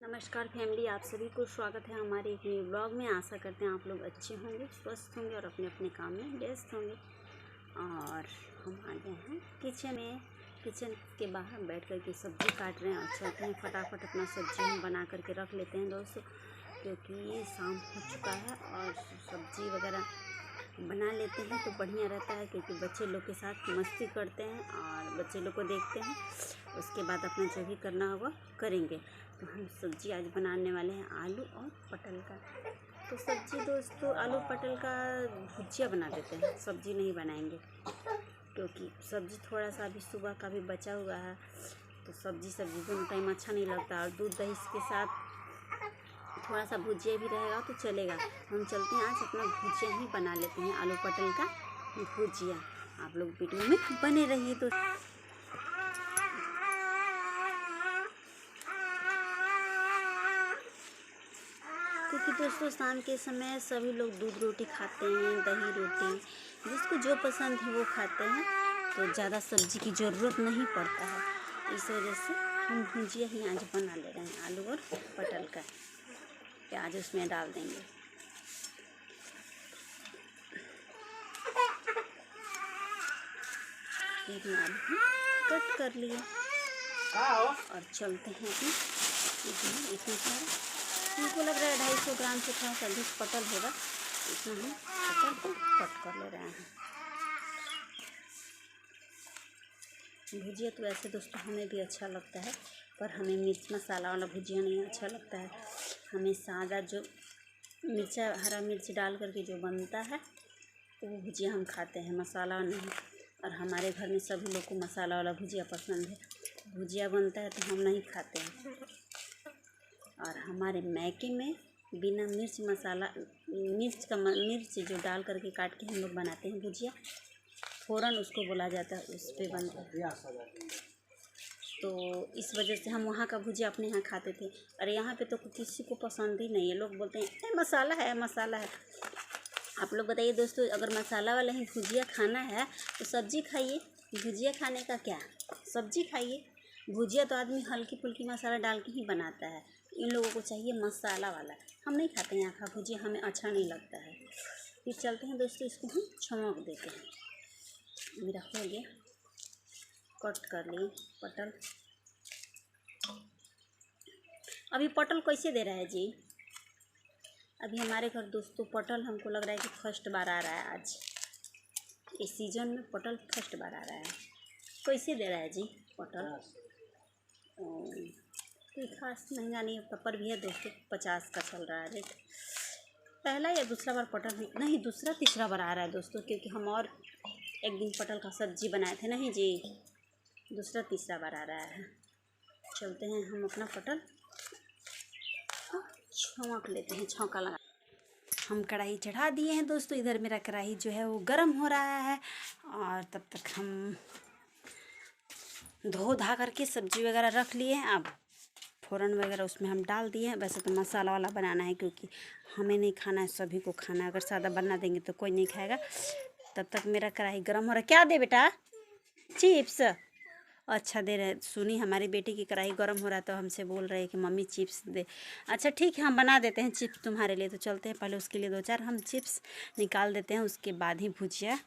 नमस्कार फैमिली, आप सभी को स्वागत है हमारे एक नए ब्लॉग में। आशा करते हैं आप लोग अच्छे होंगे, स्वस्थ होंगे और अपने अपने काम में व्यस्त होंगे। और हम आ गए हैं किचन में। किचन के बाहर बैठ कर के सब्ज़ी काट रहे हैं और चलते हैं फटाफट अपना सब्ज़ी हम बना करके रख लेते हैं दोस्तों, क्योंकि शाम हो चुका है और सब्ज़ी वगैरह बना लेते हैं तो बढ़िया रहता है, क्योंकि बच्चे लोग के साथ मस्ती करते हैं और बच्चे लोग को देखते हैं, उसके बाद अपना जो भी करना होगा करेंगे। तो हम सब्ज़ी आज बनाने वाले हैं आलू और पटल का। तो सब्ज़ी दोस्तों आलू पटल का भुजिया बना देते हैं, सब्ज़ी नहीं बनाएंगे, क्योंकि सब्ज़ी थोड़ा सा अभी सुबह का भी बचा हुआ है। तो सब्ज़ी दोनों टाइम अच्छा नहीं लगता, और दूध दही के साथ थोड़ा सा भुजिया भी रहेगा तो चलेगा। हम चलते हैं आज अपना भुजिया ही बना लेते हैं, आलू पटल का भुजिया। आप लोग वीडियो में बने रहिए। तो क्योंकि दोस्तों शाम के समय सभी लोग दूध रोटी खाते हैं, दही रोटी, जिसको जो पसंद है वो खाते हैं, तो ज़्यादा सब्ज़ी की ज़रूरत नहीं पड़ता है। इस वजह से हम भुजिया ही आज बना ले रहे हैं, आलू और पटल का। प्याज उसमें डाल देंगे। एक आलू कट कर लिया और चलते हैं इसमें सारा। हमको लग रहा है 250 ग्राम से थोड़ा सा अधिक पटल होगा, इसमें हम पटल को कट कर ले रहे हैं। भुजिया तो वैसे दोस्तों हमें भी अच्छा लगता है, पर हमें मिर्च मसाला वाला भुजिया नहीं अच्छा लगता है। हमें सादा जो मिर्चा हरा मिर्च डाल करके जो बनता है तो वो भुजिया हम खाते हैं, मसाला नहीं। और हमारे घर में सभी लोग को मसाला वाला भुजिया पसंद है। भुजिया बनता है तो हम नहीं खाते हैं। और हमारे मैके में बिना मिर्च मसाला मिर्च जो डाल करके काट के हम लोग बनाते हैं भुजिया, फ़ौरन उसको बोला जाता है, उस पे बनता है। तो इस वजह से हम वहाँ का भुजिया अपने यहाँ खाते थे, और यहाँ पे तो किसी को पसंद ही नहीं है। लोग बोलते हैं मसाला है, मसाला है। आप लोग बताइए दोस्तों, अगर मसाला वाला ही भुजिया खाना है तो सब्जी खाइए, भुजिया खाने का क्या, सब्जी खाइए। भुजिया तो आदमी हल्की फुल्की मसाला डाल के ही बनाता है, इन लोगों को चाहिए मसाला वाला। हम नहीं खाते हैं यहाँ का भुजिया, हमें अच्छा नहीं लगता है। फिर चलते हैं दोस्तों, इसको हम छौंक देते हैं। मेरा हो गया, कट कर लिए पटल। अभी पटल कैसे दे रहा है जी? अभी हमारे घर दोस्तों पटल हमको लग रहा है कि फर्स्ट बार आ रहा है आज, इस सीज़न में पटल फर्स्ट बार आ रहा है। कैसे दे रहा है जी पटल? कोई खास महंगा नहीं है, पर भी है दोस्तों, 50 का चल रहा है रेट। पहला या दूसरा बार पटल नहीं, दूसरा तीसरा बार आ रहा है दोस्तों, क्योंकि हम और एक दिन पटल का सब्जी बनाए थे। नहीं जी, दूसरा तीसरा बार आ रहा है। चलते हैं हम अपना पटल छौंक लेते हैं, छौंका लगा। हम कढ़ाई चढ़ा दिए हैं दोस्तों। इधर मेरा कढ़ाई जो है वो गर्म हो रहा है, और तब तक हम धो धा करके सब्जी वगैरह रख लिए हैं। अब फ़ौरन वगैरह उसमें हम डाल दिए हैं। वैसे तो मसाला वाला बनाना है, क्योंकि हमें नहीं खाना है, सभी को खाना है। अगर सादा बना देंगे तो कोई नहीं खाएगा। तब तक मेरा कढ़ाई गर्म हो रहा है। क्या दे बेटा? चिप्स? अच्छा दे रहे। सुनी हमारी बेटी की कढ़ाई गर्म हो रहा है तो हमसे बोल रहे हैं कि मम्मी चिप्स दे। अच्छा ठीक है, हम बना देते हैं चिप्स तुम्हारे लिए। तो चलते हैं, पहले उसके लिए 2-4 हम चिप्स निकाल देते हैं, उसके बाद ही भुजिया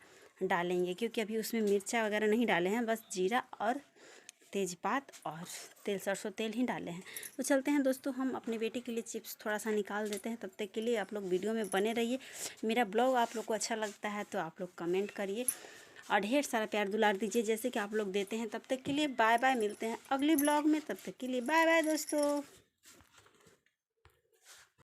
डालेंगे, क्योंकि अभी उसमें मिर्चा वगैरह नहीं डाले हैं, बस जीरा और तेज़पात और तेल, सरसों तेल ही डाले हैं। तो चलते हैं दोस्तों, हम अपने बेटे के लिए चिप्स थोड़ा सा निकाल देते हैं। तब तक के लिए आप लोग वीडियो में बने रहिए। मेरा ब्लॉग आप लोग को अच्छा लगता है तो आप लोग कमेंट करिए और ढेर सारा प्यार दुलार दीजिए, जैसे कि आप लोग देते हैं। तब तक के लिए बाय बाय, मिलते हैं अगली ब्लॉग में। तब तक के लिए बाय बाय दोस्तों।